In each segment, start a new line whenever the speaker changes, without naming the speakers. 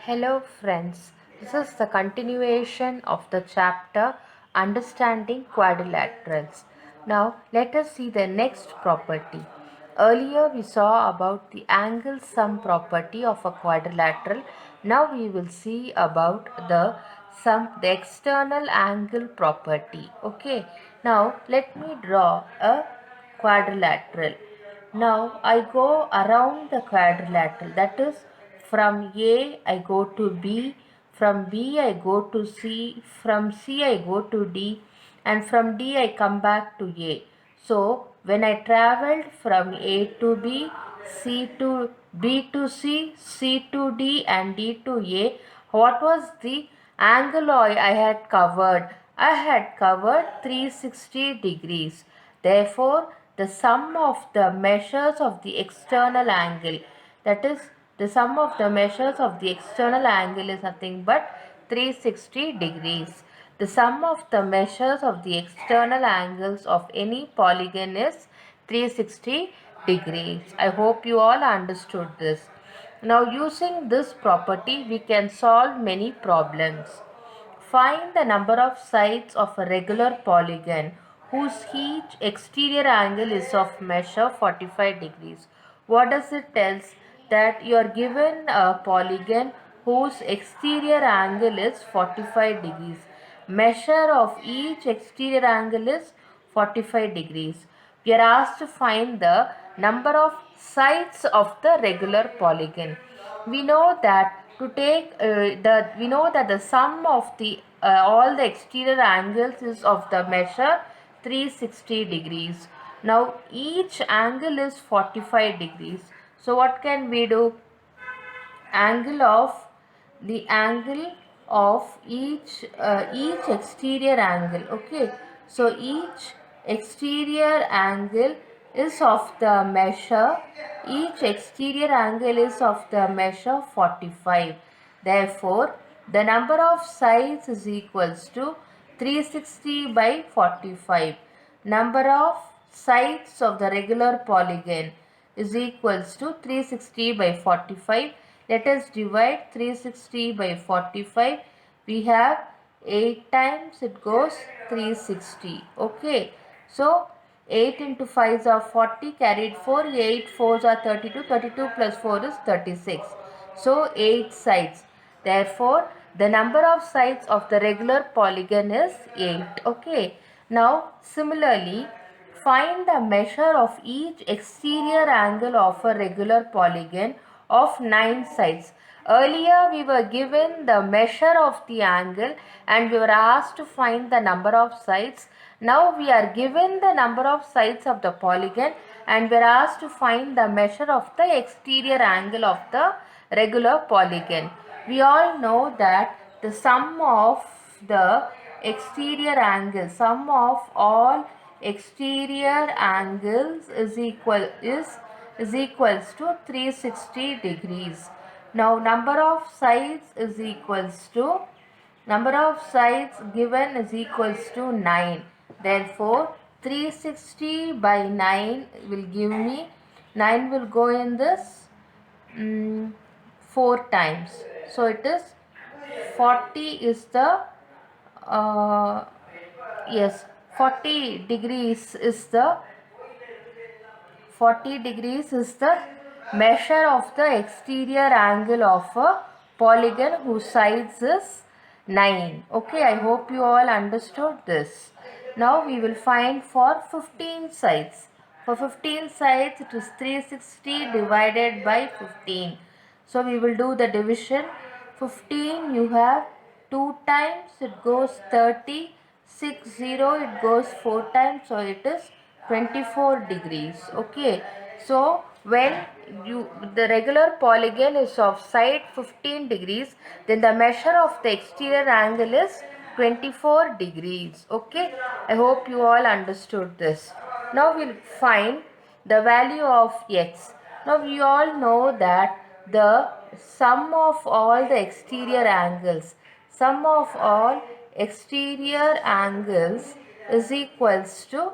Hello friends, this is the continuation of the chapter Understanding Quadrilaterals. Now let us see the next property. Earlier we saw about the angle sum property of a quadrilateral. Now we will see about the external angle property. Okay. Now let me draw a quadrilateral. Now I go around the quadrilateral, that is from A I go to B, from B I go to C, from C I go to D, and from D I come back to A. So when I traveled from A to B, C to B to C, C to D and D to A, what was the angle I had covered? I had covered 360 degrees. Therefore, the sum of the measures of the external angle, that is, the sum of the measures of the external angle is nothing but 360 degrees. The sum of the measures of the external angles of any polygon is 360 degrees. I hope you all understood this. Now using this property we can solve many problems. Find the number of sides of a regular polygon whose each exterior angle is of measure 45 degrees. What does it tell? That you are given a polygon whose exterior angle is 45 degrees. Measure of each exterior angle is 45 degrees. We are asked to find the number of sides of the regular polygon. We know that to take we know that the sum of the all the exterior angles is of the measure 360 degrees. Now each angle is 45 degrees. So what can we do? Angle of the angle of each exterior angle. Okay, so each exterior angle is of the measure, each exterior angle is of the measure 45. Therefore the number of sides is equals to 360 by 45. Number of sides of the regular polygon is equals to 360 by 45. Let us divide 360 by 45. We have 8 times it goes 360. Okay. So 8 into 5 are 40, carried 4, 8 4s are 32, 32 plus 4 is 36. So 8 sides. Therefore, the number of sides of the regular polygon is 8. Okay. Now, similarly, find the measure of each exterior angle of a regular polygon of 9 sides. Earlier we were given the measure of the angle and we were asked to find the number of sides. Now we are given the number of sides of the polygon and we are asked to find the measure of the exterior angle of the regular polygon. We all know that the sum of the exterior angle, sum of all exterior angles is equals to 360 degrees. Now number of sides is equals to, number of sides given is equals to 9. Therefore 360 by 9 will give me, 9 will go in this 4 times. So it is 40 is the yes, 40 degrees is the 40 degrees is the measure of the exterior angle of a polygon whose sides is 9. Okay, I hope you all understood this. Now we will find for 15 sides. For 15 sides it is 360 divided by 15. So we will do the division. 15 you have 2 times, it goes 30, 60 it goes 4 times, so it is 24 degrees. Okay, so when the regular polygon is of side 15 degrees, then the measure of the exterior angle is 24 degrees. Okay, I hope you all understood this. Now we'll find the value of x. Now we all know that the sum of all the exterior angles, sum of all exterior angles is equals to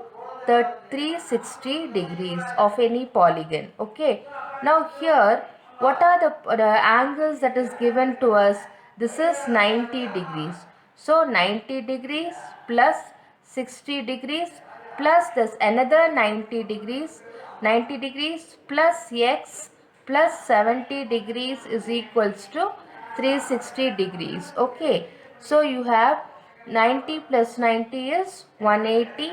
the 360 degrees of any polygon. Okay, now here What are the angles that is given to us? This is 90 degrees. So 90 degrees plus 60 degrees plus this another 90 degrees. 90 degrees plus x plus 70 degrees is equals to 360 degrees. Okay. So you have 90 plus 90 is 180.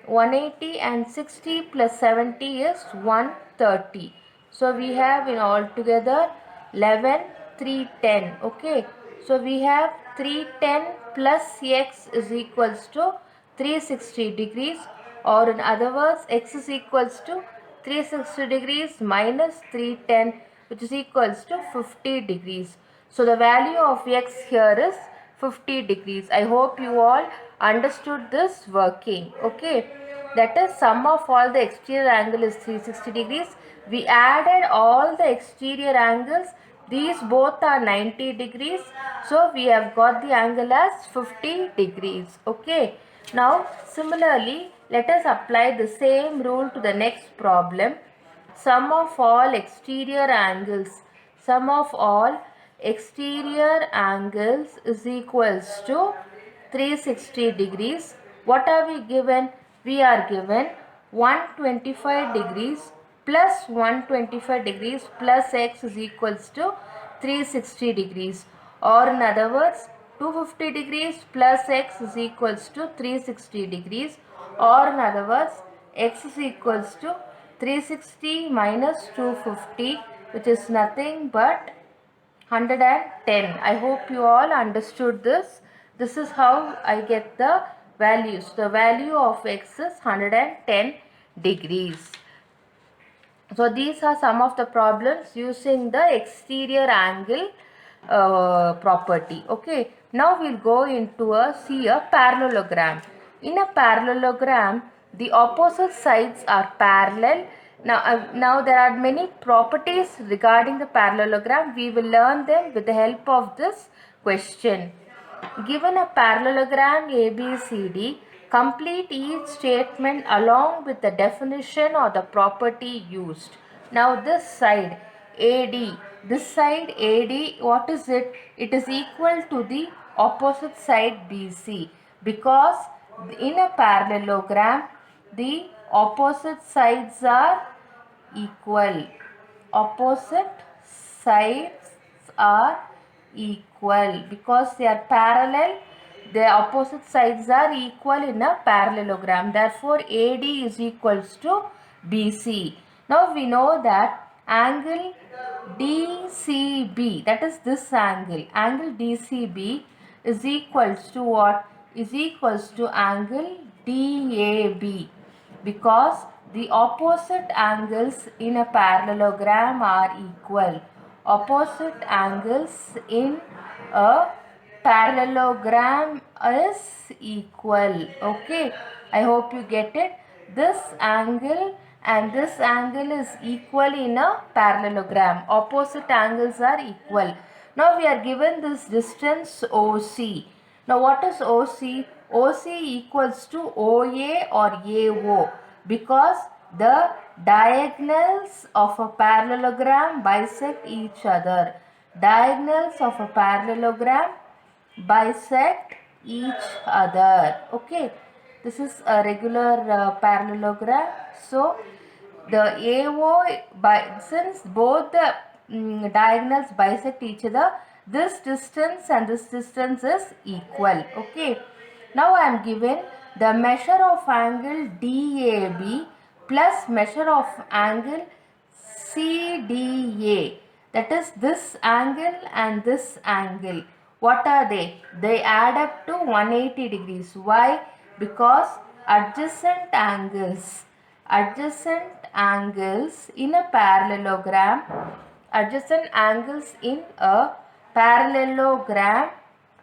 180 and 60 plus 70 is 130. So we have in all together 11, 310. Okay. So we have 310 plus x is equals to 360 degrees, or in other words x is equals to 360 degrees minus 310, which is equals to 50 degrees. So the value of x here is 50 degrees. I hope you all understood this working. Okay. That is sum of all the exterior angle is 360 degrees. We added all the exterior angles. These both are 90 degrees. So we have got the angle as 50 degrees. Okay. Now similarly, let us apply the same rule to the next problem. Sum of all exterior angles. Sum of all exterior angles is equals to 360 degrees. What are we given? We are given 125 degrees plus 125 degrees plus x is equals to 360 degrees, or in other words 250 degrees plus x is equals to 360 degrees, or in other words x is equals to 360 minus 250, which is nothing but 110. I hope you all understood this. This is how I get the values. The value of x is 110 degrees. So these are some of the problems using the exterior angle property. Okay. Now we'll go into see a parallelogram. In a parallelogram, the opposite sides are parallel. Now there are many properties regarding the parallelogram. We will learn them with the help of this question. Given a parallelogram ABCD, complete each statement along with the definition or the property used. Now this side AD, what is it? It is equal to the opposite side BC, because in a parallelogram the opposite sides are equal. Opposite sides are equal because they are parallel. The opposite sides are equal in a parallelogram. Therefore, AD is equals to BC. Now we know that angle DCB, that is this angle DCB is equals to what? Is equals to angle DAB, because the opposite angles in a parallelogram are equal. Opposite angles in a parallelogram is equal. Okay, I hope you get it. This angle and this angle is equal in a parallelogram. Opposite angles are equal. Now we are given this distance OC. Now what is OC? OC equals to OA or AO, because the diagonals of a parallelogram bisect each other. Diagonals of a parallelogram bisect each other. Okay, this is a regular parallelogram. So the AO, since both the diagonals bisect each other, this distance and this distance is equal. Okay, now I am given the measure of angle DAB plus measure of angle CDA, that is this angle and this angle. What are they? They add up to 180 degrees. Why? Because adjacent angles in a parallelogram, adjacent angles in a parallelogram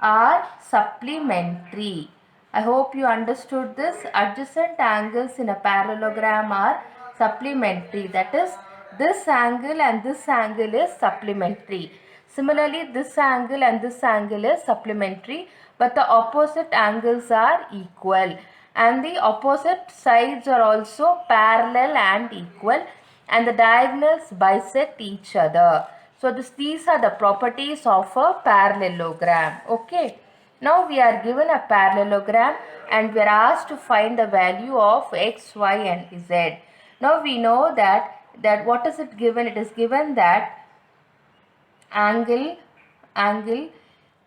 are supplementary. I hope you understood this. Adjacent angles in a parallelogram are supplementary. That is, this angle and this angle is supplementary. Similarly, this angle and this angle is supplementary, but the opposite angles are equal, and the opposite sides are also parallel and equal. and the diagonals bisect each other. So these are the properties of a parallelogram. Okay. Now we are given a parallelogram and we are asked to find the value of x, y and z. Now we know that what is it given? It is given that angle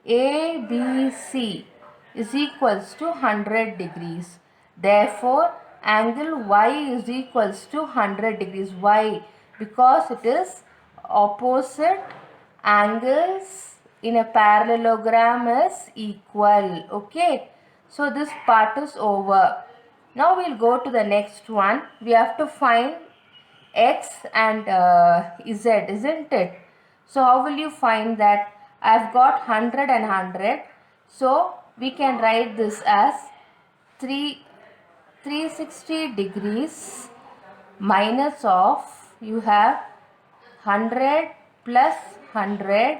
ABC is equals to 100 degrees. Therefore, angle Y is equals to 100 degrees. Why? Because it is opposite angles in a parallelogram is equal. Okay. So, this part is over. Now, we'll go to the next one. We have to find x and z, isn't it? So how will you find that? I've got 100 and 100. So we can write this as 360 degrees minus of, you have 100 plus 100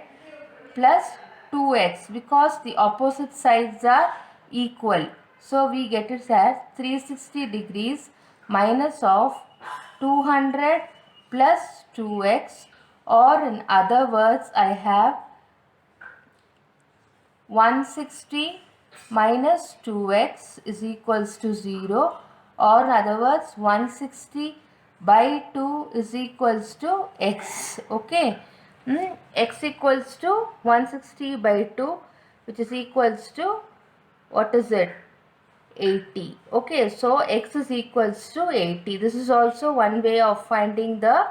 plus 2x, because the opposite sides are equal. So we get it as 360 degrees minus of 200 plus 2x, or in other words I have 160 minus 2x is equals to 0, or in other words 160 by 2 is equals to x. Okay. X equals to 160 by 2, which is equals to, what is it? 80. Okay, so x is equals to 80. This is also one way of finding the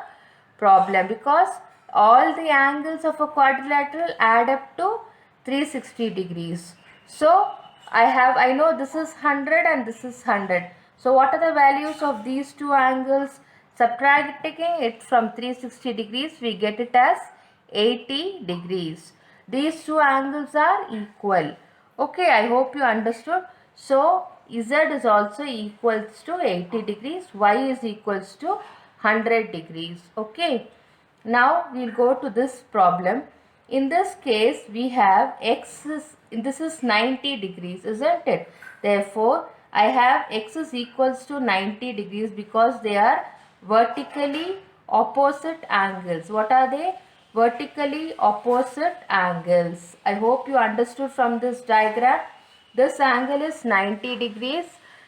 problem, because all the angles of a quadrilateral add up to 360 degrees. So I know this is 100 and this is 100. So what are the values of these two angles? Subtracting it from 360 degrees, we get it as 80 degrees. These two angles are equal. Okay, I hope you understood. So z is also equals to 80 degrees, y is equals to 100 degrees. Okay. Now we'll go to this problem. In this case we have this is 90 degrees, isn't it? Therefore I have x is equals to 90 degrees because they are vertically opposite angles. What are they? Vertically opposite angles. I hope you understood from this diagram. This angle is 90 degrees.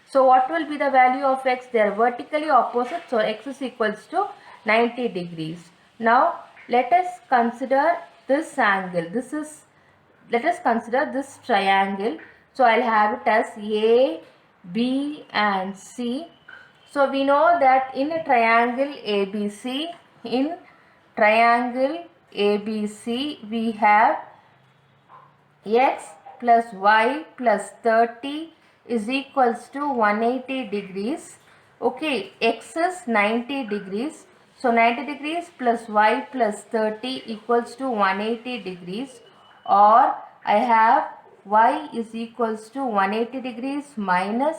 So what will be the value of x? They are vertically opposite. So x is equals to 90 degrees. Now let us consider this angle. Let us consider this triangle. So I'll have it as A, B and C. So we know that in a triangle ABC, we have x plus y plus 30 is equals to 180 degrees. Okay, x is 90 degrees. So 90 degrees plus y plus 30 equals to 180 degrees, or I have y is equals to 180 degrees minus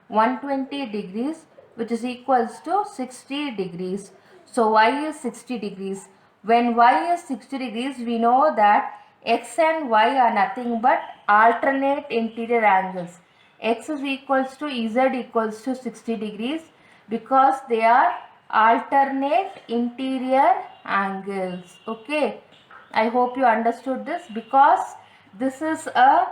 120 degrees, which is equals to 60 degrees. So y is 60 degrees. When y is 60 degrees, we know that x and y are nothing but alternate interior angles. X is equals to z equals to 60 degrees because they are alternate interior angles. Okay, I hope you understood this, because this is a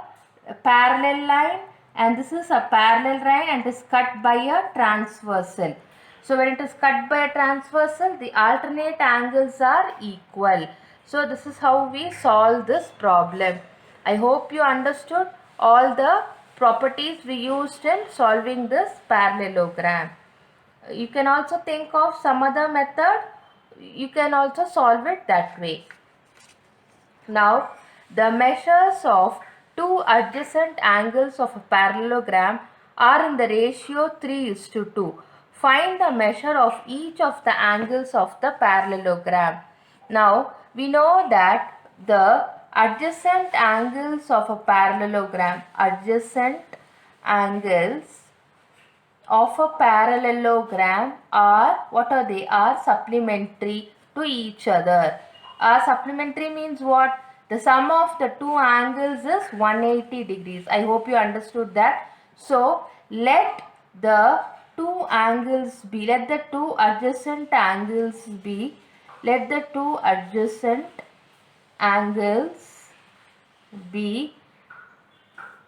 parallel line and this is a parallel line and is cut by a transversal. So when it is cut by a transversal, the alternate angles are equal. So this is how we solve this problem. I hope you understood all the properties we used in solving this parallelogram. You can also think of some other method. You can also solve it that way. Now, the measures of two adjacent angles of a parallelogram are in the ratio 3:2. Find the measure of each of the angles of the parallelogram. Now, we know that the adjacent angles of a parallelogram, are, what are they? Are supplementary to each other. Supplementary means what? The sum of the two angles is 180 degrees. I hope you understood that. So let the two angles be, let the two adjacent angles be, let the two adjacent angles be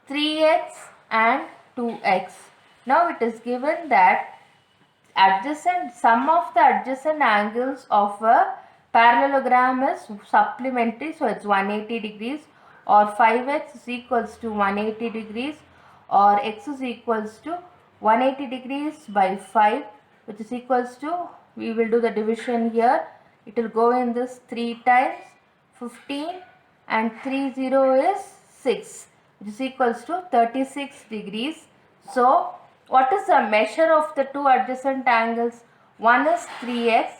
3x and 2x. Now it is given that adjacent sum of the adjacent angles of a parallelogram is supplementary, so it's 180 degrees, or 5x is equals to 180 degrees, or x is equals to 180 degrees by 5, which is equals to, we will do the division here, it will go in this 3 times 15, and 30 is 6, which is equals to 36 degrees. So what is the measure of the two adjacent angles? One is 3x,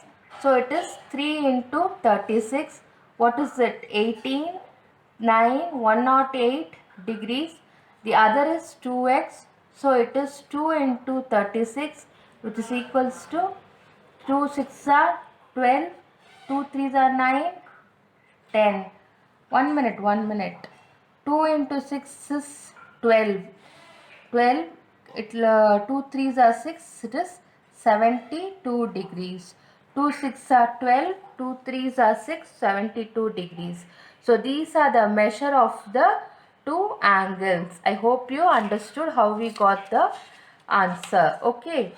so it is 3 into 36. What is it? 18, 9, 108 degrees. The other is 2x, so it is 2 into 36, which is equals to 2 6 are 12, 2 3s are 9, 10. 1 minute, 1 minute. 2 into 6 is 12. 12, it 2 3s are 6, it is 72 degrees. 2 6 are 12, 2 3s are 6, 72 degrees. So these are the measure of the two angles. I hope you understood how we got the answer. Okay.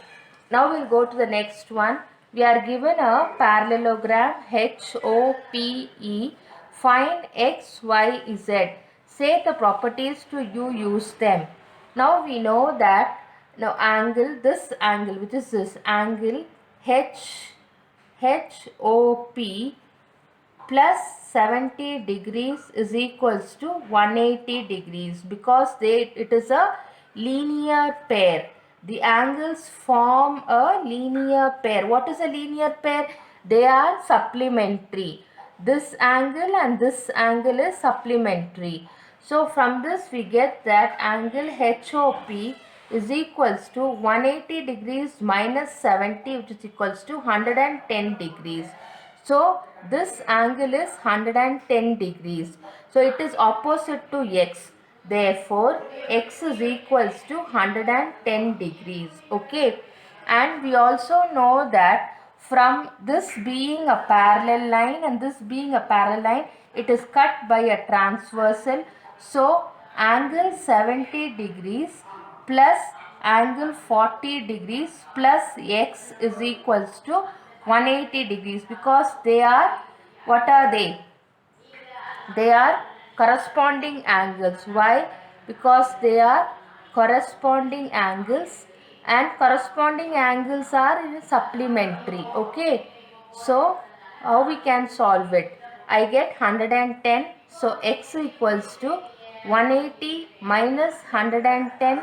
Now we'll go to the next one. We are given a parallelogram HOPE. Find X, Y, Z. Say the properties to you, use them. Now we know that now angle, this angle, which is this angle HOP plus 70 degrees is equals to 180 degrees, because it is a linear pair. The angles form a linear pair. What is a linear pair? They are supplementary. This angle and this angle is supplementary. So from this we get that angle HOP is equals to 180 degrees minus 70, which is equals to 110 degrees. So this angle is 110 degrees. So it is opposite to x. Therefore, x is equals to 110 degrees. Okay. And we also know that from this being a parallel line and this being a parallel line, it is cut by a transversal. So angle 70 degrees plus angle 40 degrees plus x is equals to 180 degrees, because they are, what are they? They are corresponding angles. Why? Because they are corresponding angles, and corresponding angles are supplementary. Okay. So how we can solve it? I get 110. So x equals to 180 minus 110,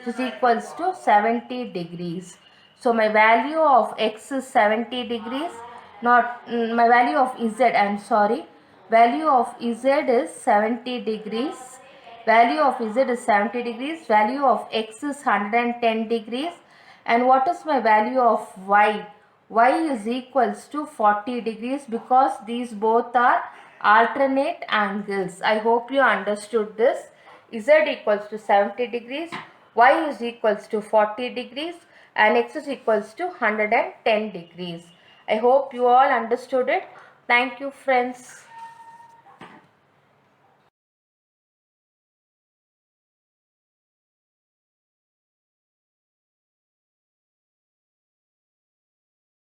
which is equals to 70 degrees. So my value of x is 70 degrees. Not my value of z, I am sorry. Value of z is 70 degrees. Value of z is 70 degrees. Value of x is 110 degrees. And what is my value of y? Y is equals to 40 degrees, because these both are alternate angles. I hope you understood this. Z equals to 70 degrees. Y is equals to 40 degrees. And x is equals to 110 degrees. I hope you all understood it. Thank you, friends.